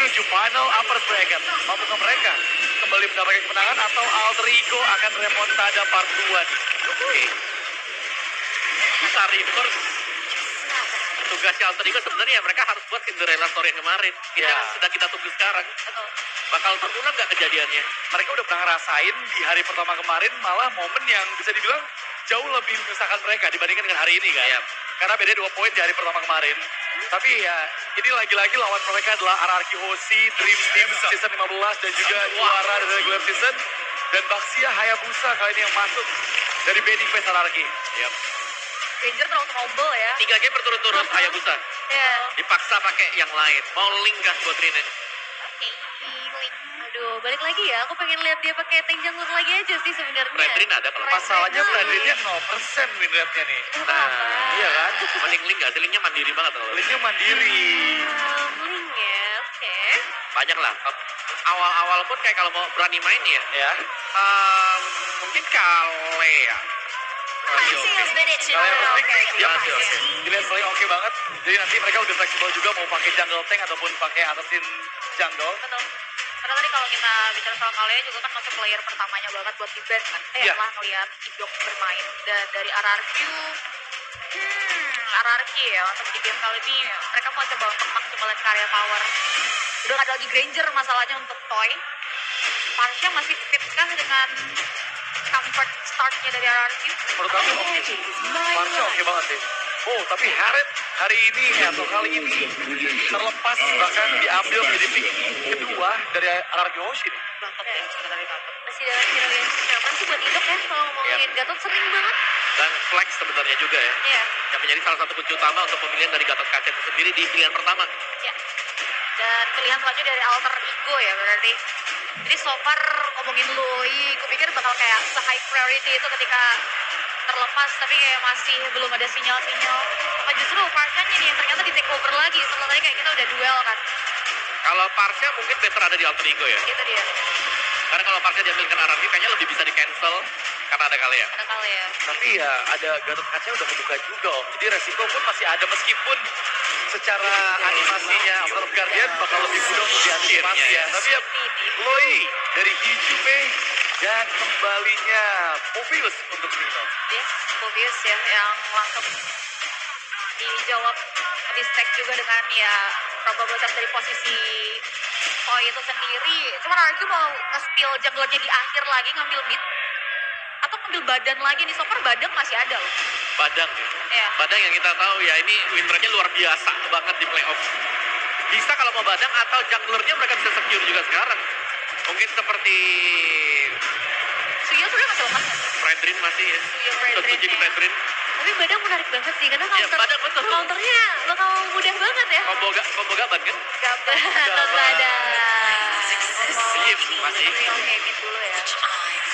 menuju final upper bracket. Apakah mereka kembali mendapatkan kemenangan atau Alter Ego akan remontada part 2 nih? Oke. Bisa reverse. Tugasnya Alter Ego sebenarnya mereka harus buat Cinderella story yang kemarin. Ini Ya. yang sedang kita tunggu sekarang. Bakal terulang nggak kejadiannya? Mereka udah pernah ngerasain di hari pertama kemarin malah momen yang bisa dibilang jauh lebih menyusahkan mereka dibandingkan dengan hari ini kan. Iya. Karena beda 2 poin di hari pertama kemarin. Tapi ya ini lagi-lagi lawan mereka adalah RRQ Hoshi, Dream Team season 15 dan juga juara dari regular season. Dan Baxia Hayabusa kali ini yang masuk dari Bending Face RRQ. Yap. Ranger terlalu mobile ya. 3 game berturut-turut Hayabusa. Iya. Dipaksa pakai yang lain. Mau link kan buat Rine? Oke, link. Aduh, balik lagi ya. Aku pengen lihat dia pakai tank jungler lagi aja sih sebenarnya. Fredrin ada kalau Masalahnya Fredrin. Fredrinnya 0% win rate-nya nih. Nah, Iya kan? mending link gak sih? Linknya mandiri banget loh. Linknya mandiri. Link ya, oke. Banyak lah. Awal-awal pun kayak kalau mau berani main ya. Ya. Mungkin Kale ya. Kalian harus pick. Ya, Ya, oke. Dilihat paling oke banget. Jadi nanti mereka udah fleksibel juga mau pakai jungle tank ataupun pakai assassin jungle. Betul. Karena tadi kalau kita bicara soal Kalea juga kan masuk player pertamanya banget buat di band kan. Iya. Lah ngeliat Idok bermain. Dan dari RRQ, RRQ ya untuk di game kali ini mereka mau coba untuk maksimalin karya power. Udah gak ada lagi Granger masalahnya untuk Toy. Parsha masih fit kan dengan comfort startnya dari RRQ. Menurut aku oke. Marsha oke banget sih. Oh, tapi Harriet hari ini atau kali ini terlepas bahkan diambil menjadi pick kedua dari RRQ Hoshi nih. Gatot ya sebenarnya Gatot. Masih dalam kira-kira persiapan sih buat Idok ya kalau ngomongin Gatot sering banget. Dan Flex sebenarnya juga ya. Iya. Yang menjadi salah satu kunci utama untuk pemilihan dari Gatot Kaca itu sendiri di pilihan pertama. Ya. Dan pilihan selanjutnya dari Alter Ego ya berarti. Jadi so far ngomongin Loi, kupikir bakal kayak se-high priority itu ketika terlepas, tapi kayak masih belum ada sinyal-sinyal. Apa justru Parkan ini yang ternyata di take over lagi setelah tadi kayak kita udah duel kan. Kalau Parsha mungkin better ada di Alter Ego ya. Itu dia. Karena kalau Parsha diambilkan RRQ kayaknya lebih bisa di cancel karena ada Kalea. Ada kali ya. Tapi ya ada Gatot Kaca udah kebuka juga om. Jadi resiko pun masih ada meskipun secara animasinya After Guardian bakal lebih mudah untuk diantisipasi ya. Tapi ya Loi dari Hijube dan kembalinya Povius untuk Rino. Yes, obvious ya yang langsung dijawab di stack juga dengan ya probabilitas dari posisi Toy itu sendiri. Cuman RQ mau nge-steal junglernya di akhir lagi ngambil mid atau ngambil badan lagi nih. So far badan masih ada loh. Badang. Iya. Badang yang kita tahu ya ini win rate-nya luar biasa banget di playoff. Bisa kalau mau Badang atau junglernya mereka bisa secure juga sekarang. Mungkin seperti Suyo sudah masih lepas nggak sih? Fredrin masih ya. Suyo Fredrin Setuju ya. Fredrin. Tapi badan menarik banget sih karena Iya, Badang betul. counternya bakal mudah banget ya. Combo gaban kan? Gaban badan. Sip, masih. Oke, mid dulu ya.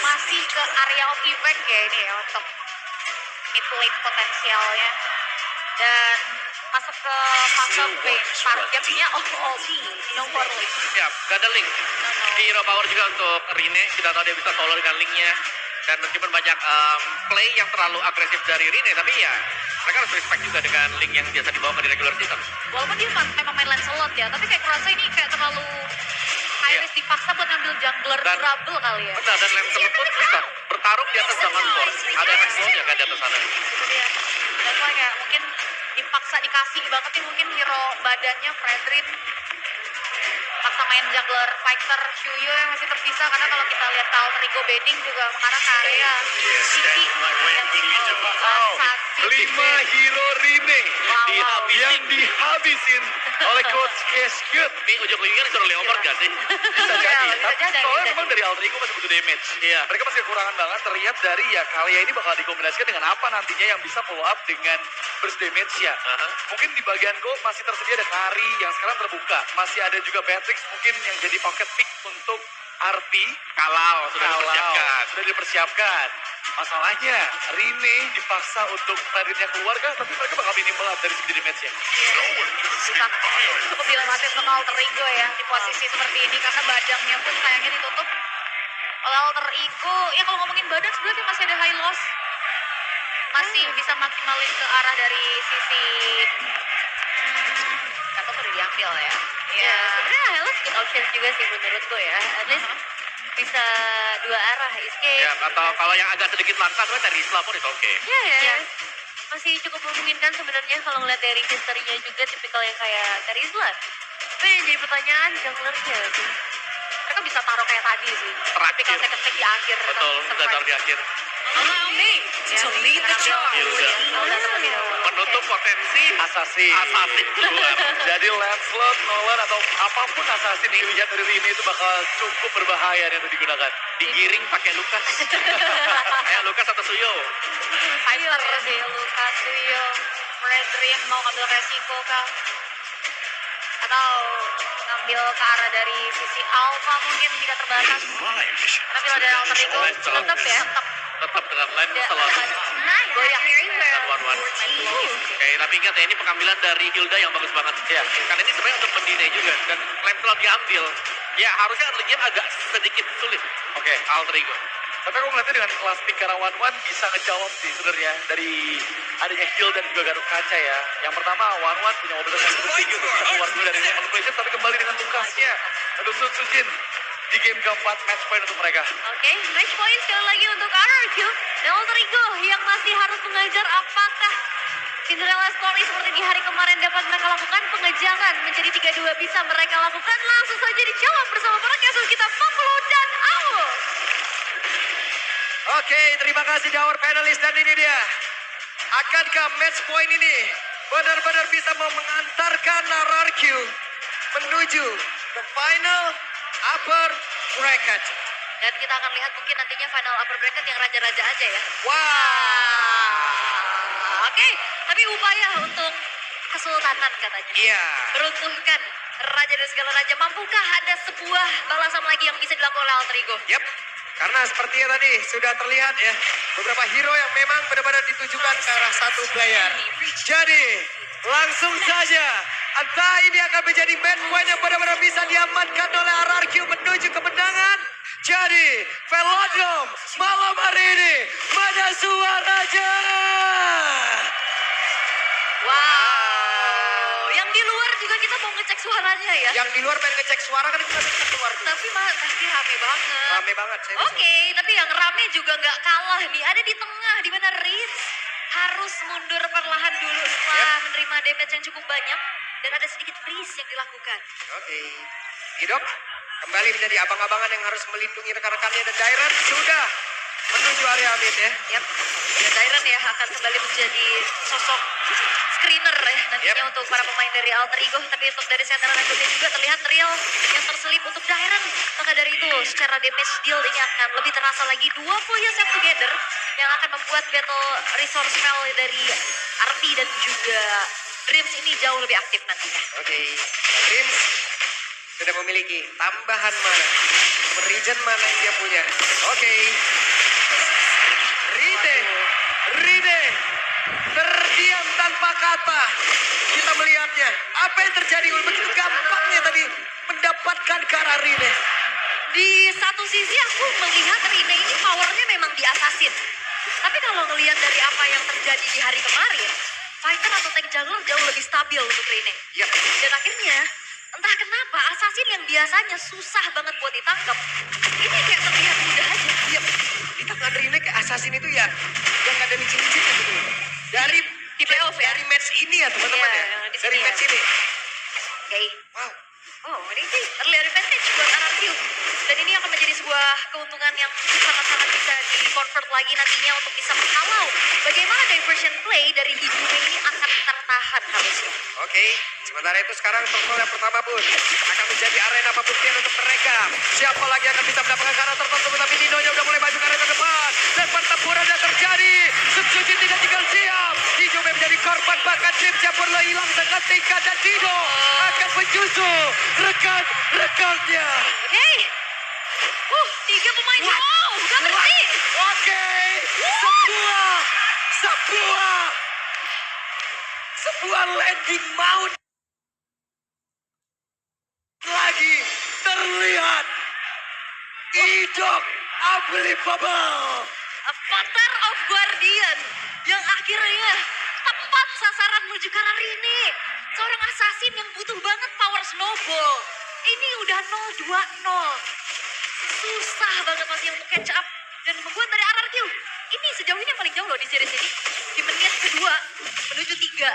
Masih ke area of effect ya ini ya untuk mid lane potensialnya. Dan masuk ke fase B. Targetnya all no more link. Ya, gak ada link. Hero power juga untuk Rine. Kita tahu dia bisa solo dengan linknya. Dan meskipun banyak play yang terlalu agresif dari Rine, tapi ya mereka harus respect juga dengan link yang biasa dibawa di regular season. Walaupun dia memang main Lancelot ya, tapi kayak kerasa ini kayak terlalu high risk dipaksa buat ngambil jungler Dan- durable kali ya. Benar, dan Lancelot pun susah bertarung di atas zaman force. Ada efek slownya kan di atas sana. Itu dia. Dan kayak mungkin dipaksa dikasih banget nih mungkin hero badannya Fredrin. Paksa main jungler fighter Shuyo yang masih terpisah karena kalau kita lihat Alter Ego Bending juga mengarah ke area City dan Sati. 5 hero Rine yang dihabisin oleh Coach Cashcute. Ini ujung-ujungnya disuruh Leopard gak sih? Bisa Iya, jadi. bisa Tapi jadi, soalnya bisa memang jadi. dari Alter Ego masih butuh damage. Iya. Mereka masih kekurangan banget terlihat dari ya Kalia ini bakal dikombinasikan dengan apa nantinya yang bisa follow up dengan burst damage ya. Aha. Mungkin di bagian gold masih tersedia ada Kari yang sekarang terbuka. Masih ada juga Patrick mungkin yang jadi pocket pick untuk RP. Kalau sudah Kalau dipersiapkan. sudah dipersiapkan. Masalahnya Rine dipaksa untuk Fredrinnya keluar kan, tapi mereka bakal minimal dari segi damage-nya. Cukup dilematis untuk Alter Ego ya di posisi seperti ini karena badannya pun sayangnya ditutup oleh Alter Ego. Ya kalau ngomongin badan sebenarnya masih ada high loss. Masih bisa maksimalin ke arah dari sisi Gatot udah diambil ya. Ya sebenarnya high loss good options juga sih menurutku ya. At least bisa dua arah escape. Ya, atau kalau yang agak sedikit langka sebenarnya dari Islam pun itu oke. Ya. Masih cukup memungkinkan sebenarnya kalau ngeliat dari history-nya juga tipikal yang kayak Terizla. Tapi yang jadi pertanyaan junglernya sih. Mereka bisa taruh kayak tadi sih. Terakhir. Tipikal second pick di akhir. Betul, tapi bisa taruh di akhir. Allow me to lead the charge. Hilda. Menutup potensi Assassin. assassin keluar. Jadi Lancelot, Nolan atau apapun assassin yang dilihat dari Rine itu bakal cukup berbahaya nih untuk digunakan. Digiring pakai Lukas. Lukas atau Suyo. Fighter sih, Lucas, Suyo, Frederick mau ngambil resiko kah? Atau ngambil ke arah dari sisi Alpha mungkin jika terbatas. Tapi kalau dari Alter Ego tetap ya, Tetap dengan lane selalu. goyang. One-one. Oke, tapi ingat ya ini pengambilan dari Hilda yang bagus banget. Ya, karena ini sebenarnya untuk mendinai juga dan lane selalu diambil. Ya harusnya early game agak sedikit sulit. Oke. Alter Ego. Tapi aku ngeliatnya dengan kelas pick karena One bisa ngejawab sih sebenarnya dari adanya heal dan juga garuk kaca ya. Yang pertama One punya mobilitas yang cukup tinggi untuk bisa keluar dulu dari manipulation tapi kembali dengan Lukasnya. Aduh Sujin di game keempat match point untuk mereka. Oke, match point sekali lagi untuk RRQ dan Alter Ego yang masih harus mengejar apakah Cinderella Story seperti di hari kemarin dapat mereka lakukan pengejaran menjadi 3-2 bisa mereka lakukan langsung saja dijawab bersama para kasus kita Paplo dan Aul. Oke, terima kasih Jawar panelis dan ini dia. Akankah match point ini benar-benar bisa mengantarkan RRQ menuju ke final upper bracket? Dan kita akan lihat mungkin nantinya final upper bracket yang raja-raja aja ya. Wah, Oke, tapi upaya untuk kesultanan katanya. iya. Meruntuhkan raja dan segala raja. Mampukah ada sebuah balasan lagi yang bisa dilakukan oleh Alter Ego? Yap, karena sepertinya tadi sudah terlihat ya beberapa hero yang memang benar-benar ditujukan ke arah satu player. Jadi langsung saja entah ini akan menjadi match point yang benar-benar bisa diamankan oleh RRQ menuju kemenangan. Jadi Velodrome malam hari ini pada suaranya. Wow. Yang di luar juga kita mau ngecek suaranya ya. Yang di luar pengen ngecek suara kan kita bisa keluar. Tapi pasti rame banget. Rame banget. Saya Oke, tapi yang rame juga nggak kalah nih. Ada di tengah, di mana Riz harus mundur perlahan dulu setelah menerima damage yang cukup banyak. Dan ada sedikit freeze yang dilakukan. Oke. Hidop kembali menjadi abang-abangan yang harus melindungi rekan-rekannya dan Dairon sudah menuju area mid ya. Yap. Dan Dairon ya akan kembali menjadi sosok screener ya nantinya untuk para pemain dari Alter Ego. Tapi untuk dari center Rakuten juga terlihat real yang terselip untuk Dairon. Maka dari itu secara damage deal ini akan lebih terasa lagi. Dua punya set together yang akan membuat battle resource spell dari Arti dan juga Dreams ini jauh lebih aktif nantinya. Oke. Dreams sudah memiliki tambahan mana, regen mana yang dia punya. Oke. Ride terdiam tanpa kata. Kita melihatnya. Apa yang terjadi? Begitu gampangnya tadi mendapatkan ke arah Ride. Di satu sisi aku melihat Rine ini powernya memang di assassin. Tapi kalau ngelihat dari apa yang terjadi di hari kemarin, fighter atau tank jungler jauh lebih stabil untuk Rine. Yap. Dan akhirnya, entah kenapa assassin yang biasanya susah banget buat ditangkap, ini kayak terlihat mudah aja. Yap. Di tangan Rine kayak assassin itu ya yang gak ada licin-licinnya gitu. Dari Di playoff ya? Dari match ini ya teman-teman Iya, ya. di Dari sini match ya. ini. Oke. Wow. Oh, ini sih early advantage buat RRQ. Dan ini akan menjadi sebuah keuntungan yang sangat-sangat bisa di-convert lagi nantinya untuk bisa menghalau bagaimana diversion play dari Hijime ini akan tertahan harusnya. Oke, sementara itu sekarang personel pertama pun akan menjadi arena pembuktian untuk mereka. Siapa lagi yang akan bisa mendapatkan karakter tertentu, tapi Ninonya udah mulai maju ke arena depan. Dan pertempuran yang terjadi. Suzuki tidak tinggal siap. Hijau menjadi korban bahkan tim Japur hilang seketika dan Dino akan menyusul rekan-rekannya. Oke. Tiga pemain. Wow, gak berhenti. Oke, sebuah landing mount lagi terlihat. Idok unbelievable. Avatar of Guardian yang akhirnya tepat sasaran menuju ke arah Rine. Seorang assassin yang butuh banget power snowball. Ini udah 0-2-0. Susah banget masih untuk catch up. Dan membuat dari RRQ. Ini sejauh ini yang paling jauh loh di series ini. Di menit kedua menuju 3.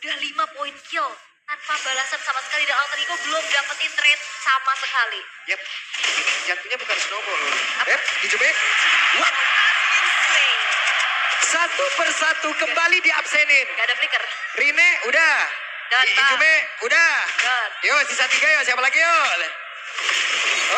Udah 5 poin kill. Tanpa balasan sama sekali. Dan Alter Ego belum dapetin trade sama sekali. Yap, ini jatuhnya bukan snowball. Yap, Hijube. What? Satu persatu kembali diabsenin. Gak ada flicker. Rine udah. Dan Hijube udah. Dan Yo, sisa 3 yo. Siapa lagi yo?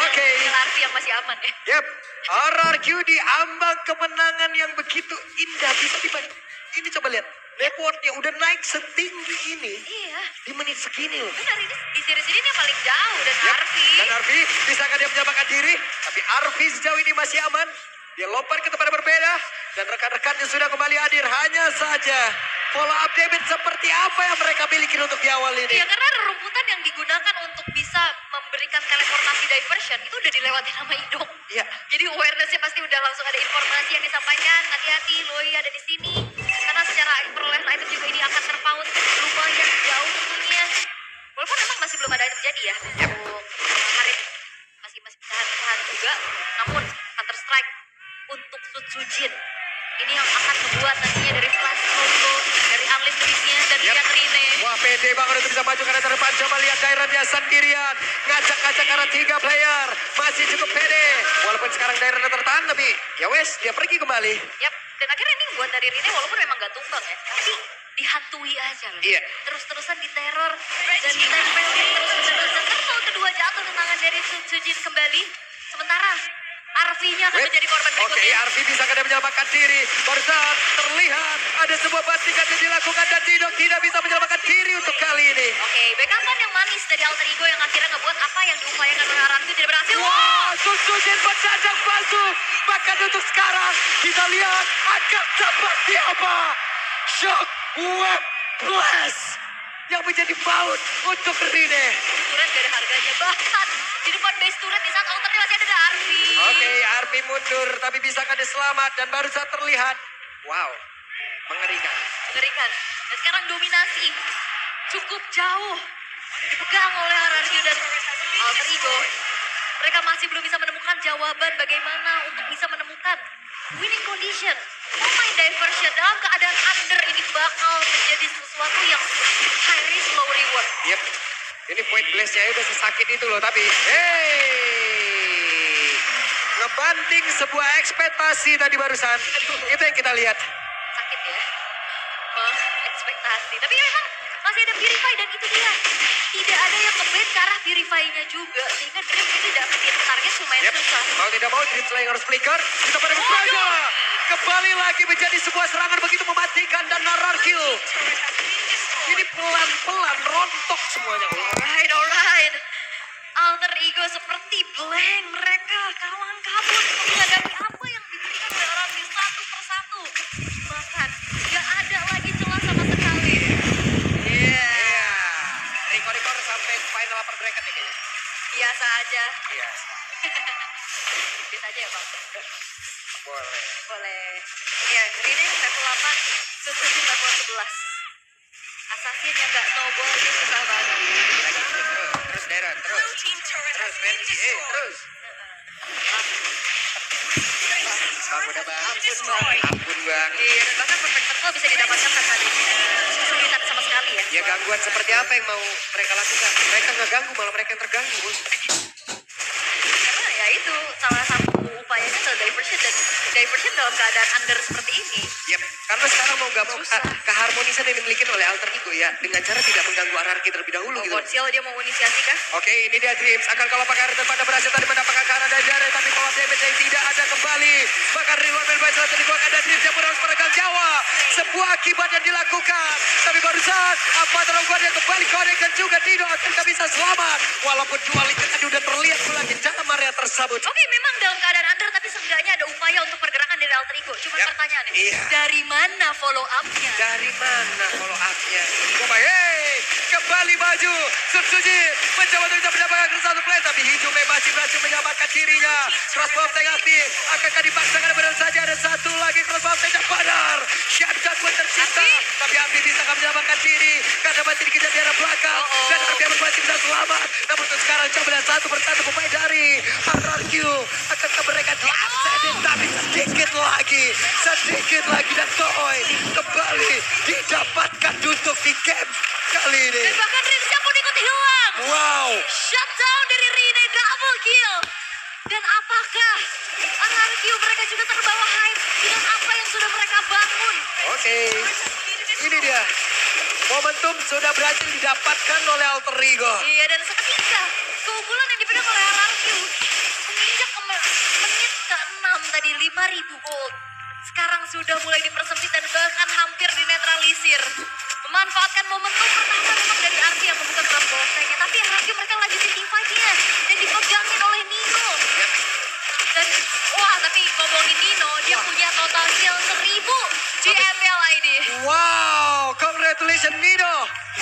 Oke. LRP yang masih aman ya. Yap, RRQ di ambang kemenangan yang begitu indah. Bisa dibayang. Ini coba lihat. Networknya udah naik setinggi ini. Iya. Di menit segini loh. Benar ini di series ini yang paling jauh. Dan Yap, Arfi. dan Arfi, bisakah dia menyelamatkan diri? Tapi Arfi sejauh ini masih aman. Dia lompat ke tempat yang berbeda. Dan rekan-rekannya sudah kembali hadir. Hanya saja follow up damage seperti apa yang mereka miliki untuk di awal ini. Iya, karena rumputan yang digunakan untuk bisa memberikan teleportasi diversion itu udah dilewati sama Idong. Iya. Jadi awareness-nya pasti udah langsung ada informasi yang disampaikan. Hati-hati, Loi ada di sini. Karena secara perolehan item juga ini akan terpaut lumayan jauh tentunya. Walaupun memang masih belum ada item jadi ya untuk hari ini. Masih tahan juga. Namun Counter Strike untuk Sutsujin ini yang akan membuat nantinya dari Flash Combo, dari Unleash Beast-nya, dan Yap. lihat Rine. Wah, pede banget untuk bisa maju ke arah depan. Coba lihat Dairannya sendirian. Ngacak-ngacak karena 3 player. Masih cukup pede. Walaupun sekarang Dairannya tertahan, tapi ya wes, dia pergi kembali. Yap, dan akhirnya ini buat dari Rine walaupun memang gak tumbang ya, tapi dihantui aja loh. Iya. Terus-terusan diteror dan ditempelin terus-menerus. Dan terus kedua jatuh ke tangan dari Sutsujin kembali. Sementara Arfi-nya akan menjadi korban Oke, berikutnya. Arfi bisa kada menyelamatkan diri. Barusan terlihat ada sebuah bantingan yang dilakukan dan Dino tidak bisa menyelamatkan diri untuk kali ini. Oke, backupan yang manis dari Alter Ego yang akhirnya ngebuat apa yang diupayakan oleh Arfi tidak berhasil. Wah, Sutsujin bercacak palsu. Bahkan untuk sekarang kita lihat akan seperti apa. Shock Web Blast yang menjadi maut untuk Rine. Turret gak ada harganya. Bahkan di depan base turret di saat Alternya masih ada Arfi. Oke, Arfi mundur tapi bisakah dia selamat dan baru saja terlihat. Wow, mengerikan. Mengerikan. Dan sekarang dominasi cukup jauh dipegang oleh RRQ dan Alter Ego. Mereka masih belum bisa menemukan jawaban bagaimana untuk bisa menemukan winning condition. Main diversion dalam keadaan under ini bakal menjadi sesuatu yang high risk low reward. Yep. Ini point blast-nya udah sesakit itu loh, tapi hey, ngebanting sebuah ekspektasi tadi barusan. Itu yang kita lihat. Sakit ya. Ekspektasi. Tapi memang masih ada Purify dan itu dia. Tidak ada yang nge-ban ke arah Purify-nya juga. Sehingga Dream ini dapetin target lumayan Yep. susah. Mau tidak mau Dream Slayer harus flicker. Kita pada Praja. Kembali lagi menjadi sebuah serangan begitu mematikan dan RRQ. Ini pelan-pelan rontok semuanya. Alright. Alter Ego seperti blank. Mereka kawan kabut menghadapi apa yang diberikan oleh orang di satu persatu. Bahkan gak ada lagi celah sama sekali. Iya. Rekor-rekor sampai final upper bracket nih kayaknya. Biasa aja. Iya. Biasa aja ya Bang. Boleh. Boleh. Ya, ini level 8. Susuji level 11. Assassin yang gak snowball ini susah banget. Terus Darren, terus. Terus Benji, terus. Bang, udah bang. Ampun bang. Iya, dan bahkan perfect circle bisa didapatkan tanpa adanya kesulitan sama sekali ya. Ya gangguan seperti apa yang mau mereka lakukan? Mereka nggak ganggu, malah mereka yang terganggu. Bos. Karena ya itu salah satu upayanya adalah diversion dan diversion dalam keadaan under seperti ini. Yep. Karena sekarang mau nggak mau Susah. keharmonisan yang dimiliki oleh Alter Ego ya, dengan cara tidak mengganggu RRQ terlebih dahulu gitu. Bonsial dia mau inisiasi kah? Oke, ini dia Dreams. Akan kalau pakai Arden pada berhasil tadi mendapatkan ke arah Dajare, tapi pola damage yang tidak ada kembali. Bahkan reload dan baik selalu dikeluarkan dan Dreams yang pun harus meregang Jawa. Sebuah akibat yang dilakukan. Tapi barusan, apa terlakukan yang kembali Kodek dan juga Dino akan bisa selamat. Walaupun dual itu tadi udah terlihat lagi cara Maria tersabut. Oke, memang dalam keadaan under tapi seenggaknya ada upaya untuk pergerakan dari Alter Ego. Cuma Yap. pertanyaannya, Iya. dari mana follow up-nya? Dari mana follow up-nya? Kembali maju. Subsuji mencoba untuk bisa mendapatkan satu play. Tapi Hijume masih berhasil menyelamatkan dirinya. Crossbow tank aktif. Akankah dipaksakan benar saja. Ada satu lagi crossbow tank yang padar. Shotgun pun tercipta. Tapi Arfi bisa menyelamatkan diri. Karena masih dikejar di arah belakang. Dan Arfi masih bisa selamat. Namun untuk sekarang coba lihat satu persatu pemain dari RRQ. Akankah mereka diabsenin? Tapi sedikit lagi dan Toy kembali didapatkan duduk di game kali ini. Dan bahkan Rinja pun ikut hilang. Wow. Shutdown dari Rine, double kill. Dan apakah RRQ mereka juga terbawa hype dengan apa yang sudah mereka bangun? Oke. Ini dia. Momentum sudah berhasil didapatkan oleh Alter Ego. Iya, dan seketika keunggulan yang dipegang oleh RRQ menginjak ke menit ke-6 tadi 5.000 gold. Sekarang sudah mulai dipersempit dan bahkan hampir dinetralisir. Memanfaatkan momentum pertama memang dari Arfi yang membuka crossbow tank-nya, tapi RRQ mereka lanjutin teamfight-nya dan dipegangin oleh Nino. Dan wah, tapi ngomongin Nino, dia punya total kill 1000 GML ID. Wow, congratulations Nino.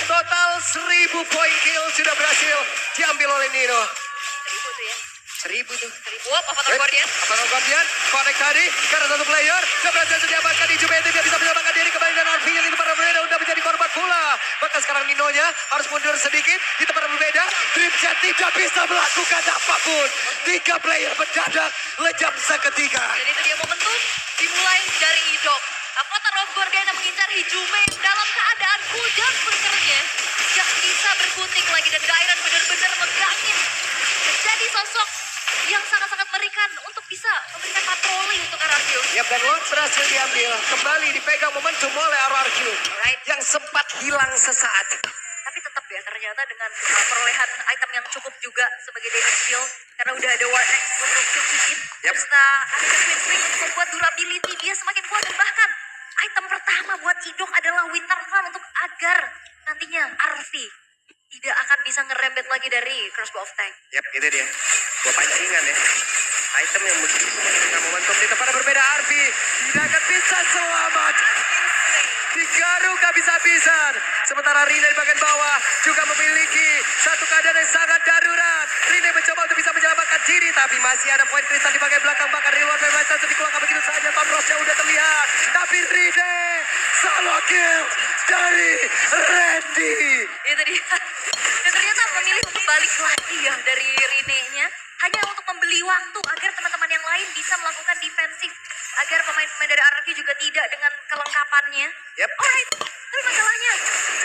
Total 1000 poin kill sudah berhasil diambil oleh Nino. 1000 tuh ya. 1000 tuh. 1000 apa Avatar Guardian? Avatar Guardian, connect tadi karena satu player berhasil diamankan di Juventus. Dia bisa menyelamatkan diri kembali dan Arfi yang di tempat yang berbeda udah menjadi korban pula. Bahkan sekarang Ninonya harus mundur sedikit di tempat yang berbeda. Dreamchat tidak bisa melakukan apapun. 3 player mendadak lejam seketika. Dan itu dia momentum dimulai dari Idok. Avatar of Guardian yang mengincar Hijume dalam keadaan hujan bunkernya. Gak bisa berkutik lagi dan Dairan benar-benar megangin. Menjadi sosok yang sangat-sangat mengerikan untuk bisa memberikan patroli untuk RRQ. Yap, dan Lord berhasil diambil. Kembali dipegang momentum oleh RRQ. Right. Yang sempat hilang sesaat. Tapi tetap ya ternyata dengan perolehan item yang cukup juga sebagai damage shield. Karena udah ada War X untuk shield hit. Yap. Serta ada Twin Swing untuk membuat durability dia semakin kuat. Dan bahkan item pertama buat Idok adalah Winter Run untuk agar nantinya Arfi tidak akan bisa ngerembet lagi dari Crossbow of Tank. Yap, itu dia. Buat pancingan ya. Item yang begitu memberikan momentum di tempat yang berbeda. Arfi tidak akan bisa selamat. Digaruk habis-habisan. Sementara Rine di bagian bawah juga memiliki satu keadaan yang sangat darurat. Rine mencoba untuk bisa menyelamatkan diri. Tapi masih ada poin kristal di bagian belakang. Bahkan reward memang bisa dikeluarkan begitu saja. Tom Ross udah terlihat. Tapi Rine solo kill dari Randy. Itu dia. Dan ternyata memilih untuk balik lagi ya dari Rine-nya. Hanya untuk membeli waktu agar teman-teman yang lain bisa melakukan defensif. Agar pemain-pemain dari RRQ juga tidak dengan kelengkapannya. Yep. Alright, tapi masalahnya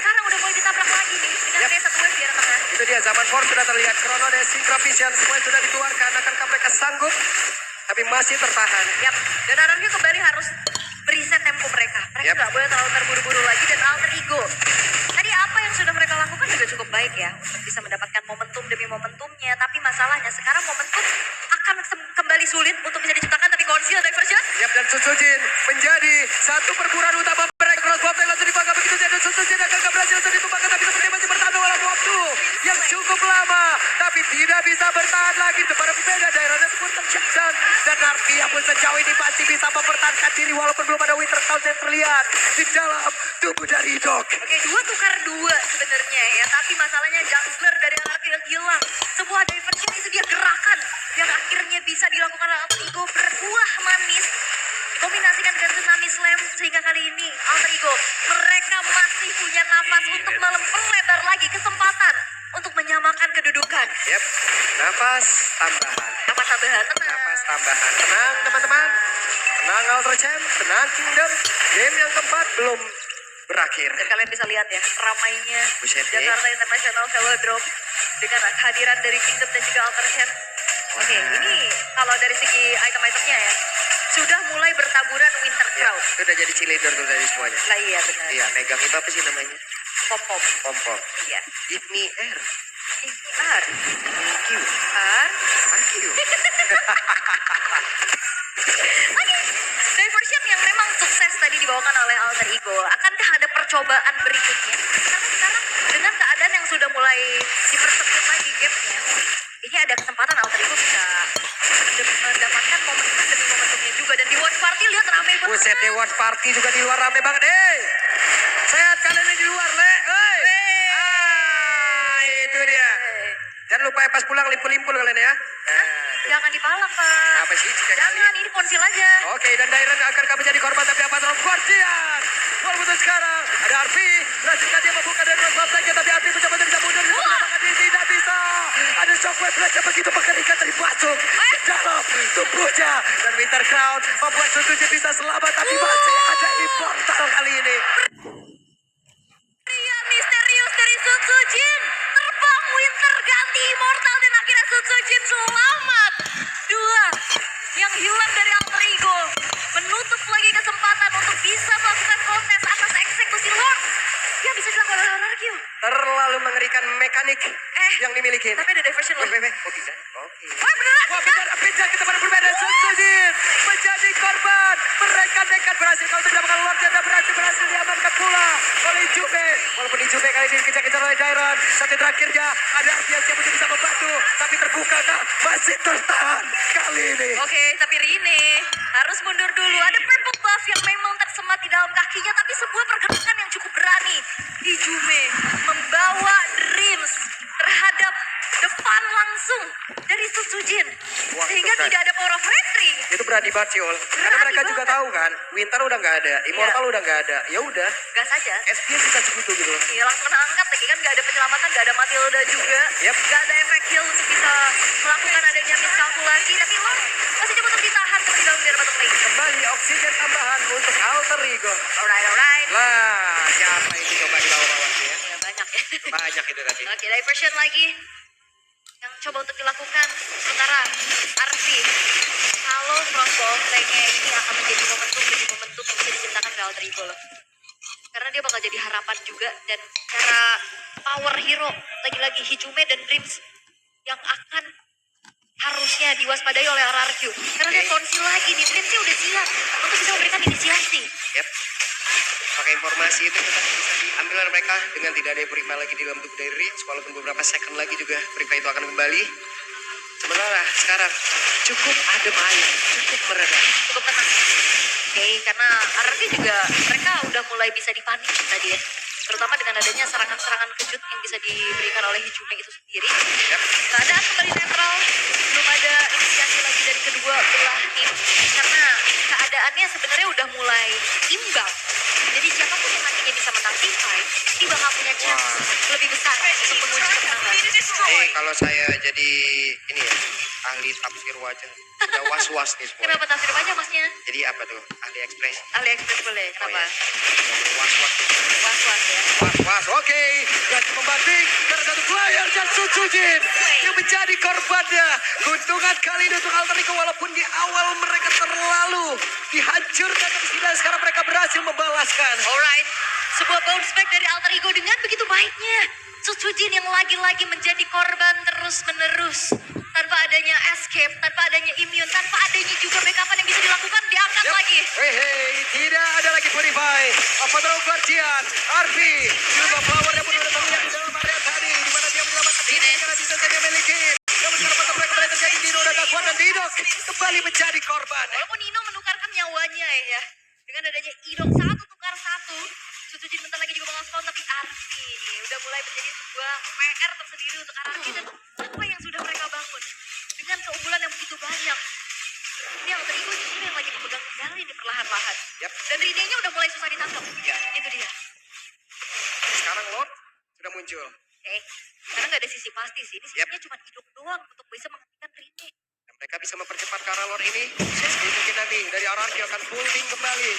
sekarang udah mulai ditabrak lagi nih. Dengan Yep. satu wave di arah tengah. Itu dia, zaman Force sudah terlihat. Chrono dan Synchro Vision semua sudah dikeluarkan. Akankah mereka sanggup? Tapi masih tertahan. Yap, dan RRQ kembali harus beriset tempo mereka. Mereka Yep. nggak boleh terlalu terburu-buru lagi dan Alter Ego. Tadi apa yang sudah mereka lakukan juga cukup baik ya untuk bisa mendapatkan momentum demi momentumnya. Tapi masalahnya sekarang momentum akan kembali sulit untuk bisa diciptakan. Tapi Conceal Diversion Yap, dan Susujin menjadi satu perburuan utama mereka. Crossbow tank langsung dibakar begitu saja. Susujin akan berhasil untuk ditumbangkan. Tapi seperti masih bertahan dalam waktu yang cukup lama. Tapi tidak bisa bertahan lagi. Depan berbeda, daerahnya pun terjebak. Dan Arvia pun sejauh ini masih bisa mempertahankan diri. Walaupun belum ada Winter Cloud yang terlihat di dalam tubuh dari Dog. Oke, 2 tukar 2 sebenarnya ya. Tapi masalahnya jungler dari RRQ yang hilang. Sebuah diversion itu dia gerakan yang akhirnya bisa dilakukan oleh Alter Ego berbuah manis. Dikombinasikan dengan Tsunami Slam sehingga kali ini Alter Ego mereka masih punya nafas untuk memperlebar lagi kesempatan untuk menyamakan kedudukan. Yap, nafas tambahan. Nafas tambahan, tenang. Nafas tambahan. Tenang teman-teman. Tenang Ultra Champ, tenang Kingdom. Game yang keempat belum berakhir. Dan kalian bisa lihat ya, ramainya Buset, Jakarta International Velodrome dengan kehadiran dari Kingdom dan juga Alter Champ. Oke, ini kalau dari segi item-itemnya ya, sudah mulai bertaburan Winter Ya, Cloud. itu udah jadi cheerleader tuh dari semuanya. Lah iya benar. Iya, megang itu apa sih namanya? Pom-pom. Pom-pom. Iya. Give me air. R. Thank you. R. Thank you. Oke. Diversion yang memang sukses tadi dibawakan oleh Alter Ego. Akankah ada percobaan berikutnya? Karena sekarang dengan keadaan yang sudah mulai dipersempit lagi gapnya, ini ada kesempatan Alter Ego bisa mendapatkan momentum demi momentumnya juga. Dan di watch party Buset, Dewa Party juga di luar rame banget. Sehat kalian ini di luar, Le. Itu dia. Jangan lupa ya pas pulang limpul-limpul kalian ya. Jangan dipalak, Pak. Apa sih jika kali? Jangan, ini konsil aja. Oke, dan Dairen akan kami jadi korban tapi apa terus Guardian. Walaupun itu sekarang ada Arfi, berhasilkan dia membuka dari luar babaknya tapi Arfi mencoba untuk bisa mundur maka dia tidak bisa. Ada shockwave blast yang begitu mengerikan dari masuk ke dalam tubuhnya dan Winter Crown membuat Suzuki bisa selamat tapi masih ada immortal kali ini. Ria misterius dari Sun Sujin. Terbang Winter ganti Immortal dan akhirnya Sun Sujin selamat. Dua yang hilang dari Alter Ego menutup lagi kesempatan untuk bisa melakukan kontes atas eksekusi Lord yang bisa dilakukan oleh Ararkyu. Terlalu mengerikan mekanik yang dimiliki. Tapi ada diversion loh. Oh tidak. Oke. Wah beneran. Wah pindah kita pada berbeda. Sun Sujin menjadi korban. Mereka nekat berhasil kalau mendapatkan Lord dan berhasil diamankan pula oleh Juve. Walaupun di Juve kali ini dikejar-kejar oleh Dairon. Satu terakhirnya ada Arfian yang bisa membantu. Tapi terbuka kah? Masih tertahan kali ini. Oke, tapi Rine harus mundur dulu. Ada purple buff yang memang tersemat di dalam kakinya, tapi sebuah pergerakan yang cukup berani. Ijume membawa Dreams terhadap depan langsung dari Sutsujin. Wah, Sehingga itu kan. tidak ada power of retry. Itu berani banget sih, Ol. Karena Berani mereka juga banget. tahu kan, Winter udah nggak ada, Immortal udah nggak ada. Ya udah, Gas aja. SP bisa segitu gitu loh. Iya langsung angkat lagi kan, gak ada penyelamatan, gak ada Matilda juga. Yep. Gak ada efek heal untuk bisa melakukan adanya miskalkulasi. Tapi lo masih coba untuk ditahan tapi dalam biar batuk lagi. Kembali oksigen tambahan untuk Alter Ego. Alright. Lah, siapa itu coba di bawah-bawah sih ya? Ya banyak ya. Banyak itu tadi. Oke, diversion lagi yang coba untuk dilakukan. Sementara Arfi, kalau crossbow tanknya ini akan menjadi momentum yang bisa diciptakan ke Alter Ego loh. Karena dia bakal jadi harapan juga dan cara power hero lagi-lagi Hijume dan Dreams yang akan harusnya diwaspadai oleh Ararkyu. Karena dia konsil lagi nih, Dreamsnya udah siap untuk bisa memberikan inisiasi. Yep. Pakai informasi itu tetap bisa diambil oleh mereka dengan tidak ada Purify lagi di dalam tubuh dari Rins. Walaupun beberapa second lagi juga Purify itu akan kembali. Sementara sekarang cukup adem aja, cukup meredam. Cukup tenang. Oke, karena Ararkyu juga mereka udah mulai bisa dipanik tadi ya. Terutama dengan adanya serangan-serangan kejut yang bisa diberikan oleh Hijume itu sendiri. Yep. Keadaan kembali netral, belum ada inisiasi lagi dari kedua belah tim. Karena keadaannya sebenarnya udah mulai imbang. Jadi siapapun yang nantinya bisa menang tim fight, dia bakal punya chance lebih besar untuk mengunci kemenangan. Kalau saya jadi ini ya, ahli tafsir wajah. Udah was-was nih semua. Kenapa tafsir aja masnya? Jadi apa tuh? Ahli ekspresi. AliExpress boleh, kenapa? Was-was. Was-was ya. Was-was, oke. Dan membanting dari satu player dan Sutsujin yang menjadi korbannya. Keuntungan kali ini untuk Alter Ego walaupun di awal mereka terlalu dihancurkan tapi tidak sekarang mereka berhasil membalaskan. Alright, sebuah bounce back dari Alter Ego dengan begitu baiknya. Sutsujin yang lagi-lagi menjadi korban terus-menerus. Tanpa adanya escape, tanpa adanya immune, tanpa adanya juga backupan yang bisa dilakukan, diangkat lagi. Hei, tidak ada lagi Purify. Apa tahu Guardian, Arfi, Silva Flower yang pun sudah terlihat di dalam area tadi. Di mana dia menyelamatkan diri karena bisa dia miliki. Namun sekarang mata mereka kembali terjadi. Dino dan Dakwon dan Didok kembali menjadi korban. Walaupun Nino menukarkan nyawanya ya. Dengan adanya Idok satu tukar satu. Sutsujin bentar lagi juga bakal spawn, tapi Arfi nih udah mulai menjadi sebuah PR tersendiri untuk Araki dan apa yang sudah mereka bangun. Dengan keunggulan yang begitu banyak. Ini Alter Ego justru yang lagi memegang kendali di perlahan-lahan. Yap. Dan Rinenya udah mulai susah ditangkap. Ya. Itu dia. Sekarang Lord sudah muncul. Oke. Karena nggak ada sisi pasti sih. Ini sebenarnya cuma Idok doang untuk bisa menghentikan Rine. Dan mereka bisa mempercepat ke arah Lord ini. Mungkin nanti dari Araki akan pulling kembali.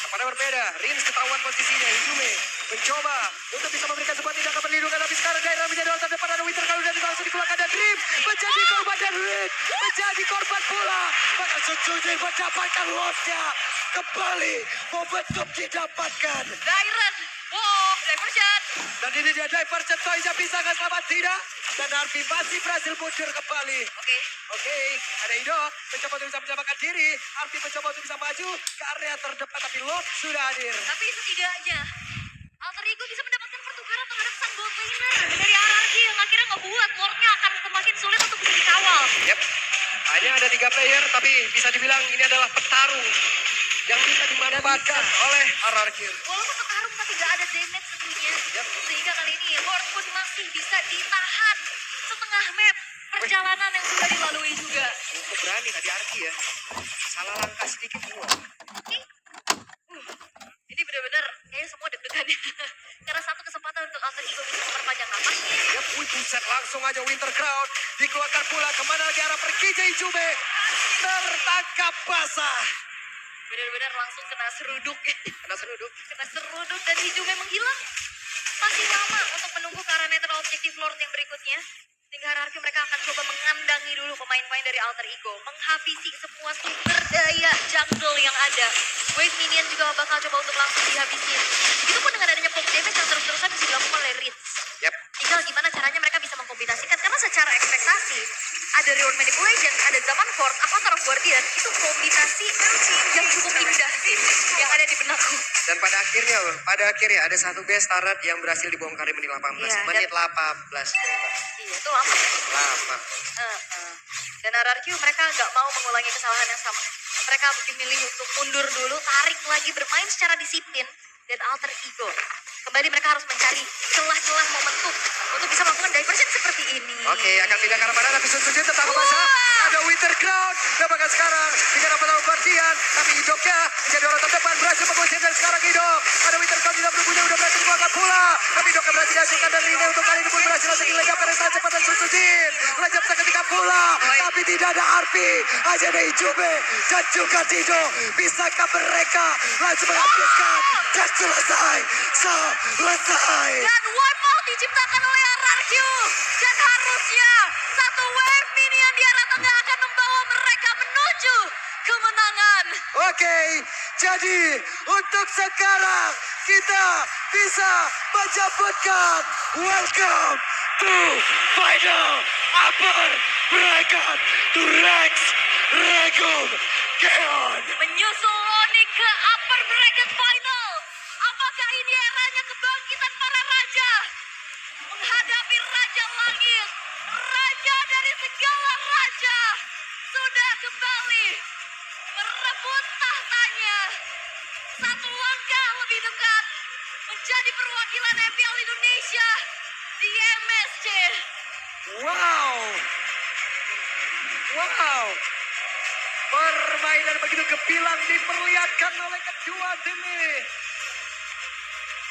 Kepada berbeda, Rins ketahuan posisinya. Hijume mencoba untuk bisa memberikan sebuah tindakan perlindungan. Tapi sekarang Daerah menjadi lawan depan ada Winter kalau dan langsung dikeluarkan dan Dream menjadi korban dan Rin menjadi korban pula. Maka Sutsujin mendapatkan Lordnya kembali. Momentum didapatkan. Dairen. Wow, diversion. Dan ini dia diversion Toys yang bisa nggak selamat tidak. Dan Arfi masih berhasil mundur kembali. Oke. Ada Ido mencoba untuk bisa menyelamatkan diri. Arfi mencoba untuk bisa maju ke area terdepan tapi Lord sudah hadir. Tapi setidaknya Alter Ego bisa mendapatkan pertukaran terhadap sang bot laner dari Araki yang akhirnya ngebuat Lordnya akan semakin sulit untuk bisa dikawal. Yep. Hanya ada 3 player tapi bisa dibilang ini adalah petarung yang bisa dimanfaatkan oleh RRQ. Walaupun bertarung tapi gak ada damage tentunya. Sehingga kali ini Lord pun masih bisa ditahan setengah map perjalanan yang sudah dilalui juga. Cukup berani tadi Arki ya. Salah langkah sedikit gua. Ini benar-benar kayaknya semua deg-degan ya. Karena satu kesempatan untuk Alter Ego bisa memperpanjang napasnya. Ya, buset langsung aja Winter Crown. Dikeluarkan pula kemana lagi arah pergi Jube. Tertangkap basah. Benar-benar langsung kena seruduk. Kena seruduk. Kena seruduk dan Hijume menghilang. Masih lama untuk menunggu ke arah netral objektif Lord yang berikutnya. Sehingga hierarki mereka akan coba mengandangi dulu pemain-pemain dari Alter Ego. Menghabisi semua sumber daya jungle yang ada. Wave minion juga bakal coba untuk langsung dihabisin. Begitupun dengan adanya poke damage yang terus-terusan bisa dilakukan oleh Ritz. Yap. Tinggal gimana caranya mereka bisa mengkombinasikan. Karena secara ekspektasi, ada Reward Manipulation, ada Zaman Force, Avatar of Guardian. Itu kombinasi yang cukup indah sih. Yang ada di benakku. Dan pada akhirnya ada satu base turret yang berhasil dibongkar di menit 18. Iya, Menit 18. Iya, itu lama. Lama. Dan RRQ mereka nggak mau mengulangi kesalahan yang sama. Mereka memilih untuk mundur dulu, tarik lagi, bermain secara disiplin. Dan Alter Ego, kembali mereka harus mencari celah-celah momentum untuk bisa melakukan diversion seperti ini. Oke, akan pindah ke arah mana tapi Sun Sujin tetap basah. Ada Winter Crown. Dapatkan sekarang. Dengan apa tahu Guardian. Tapi hidupnya menjadi orang terdepan. Berhasil mengusir dan sekarang hidup. Ada Winter Crown tidak berbunyi. Udah berhasil dibuangkan pula. Tapi hidupnya berhasil dihasilkan dan Rine untuk kali ini pun berhasil langsung diledapkan dengan cepat dan Sun Sujin. Lejap seketika pula. Tapi tidak ada Arpi. Hanya ada Hijume. Dan juga Dido. Bisakah mereka langsung menghabiskan. Dan selesai. Selesai. Dan wipeout diciptakan oleh RRQ. Dan harusnya satu wave minion di arah tengah akan membawa mereka menuju kemenangan. Oke, jadi untuk sekarang kita bisa menyebutkan welcome to final upper bracket to Rex Regum Keon. Menyusul Onyx ke upper bracket final. Apakah ini eranya kebangkitan para raja? Menghadapi Raja Langit. Raja dari segala raja. Sudah kembali merebut tahtanya. Satu langkah lebih dekat. Menjadi perwakilan MPL Indonesia di MSC. Wow. Permainan begitu gemilang diperlihatkan oleh kedua tim ini.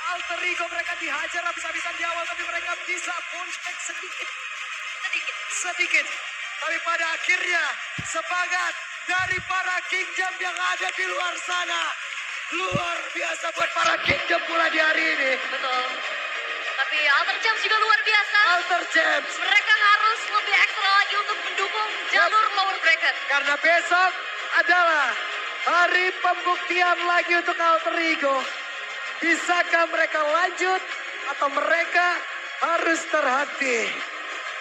Alter Ego mereka dihajar habis-habisan di awal tapi mereka bisa bounce back sedikit. Tapi pada akhirnya semangat dari para Kingdom yang ada di luar sana. Luar biasa buat para Kingdom pula di hari ini. Betul. Tapi Alter Champs juga luar biasa. Alter Champs. Mereka harus lebih ekstra lagi untuk mendukung jalur lower bracket. Karena besok adalah hari pembuktian lagi untuk Alter Ego. Bisakah mereka lanjut atau mereka harus terhenti?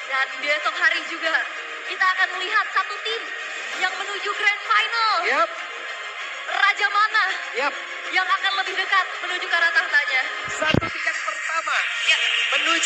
Dan besok hari juga kita akan melihat satu tim yang menuju grand final. Yap, Raja mana yap. yang akan lebih dekat menuju ke arah tahta?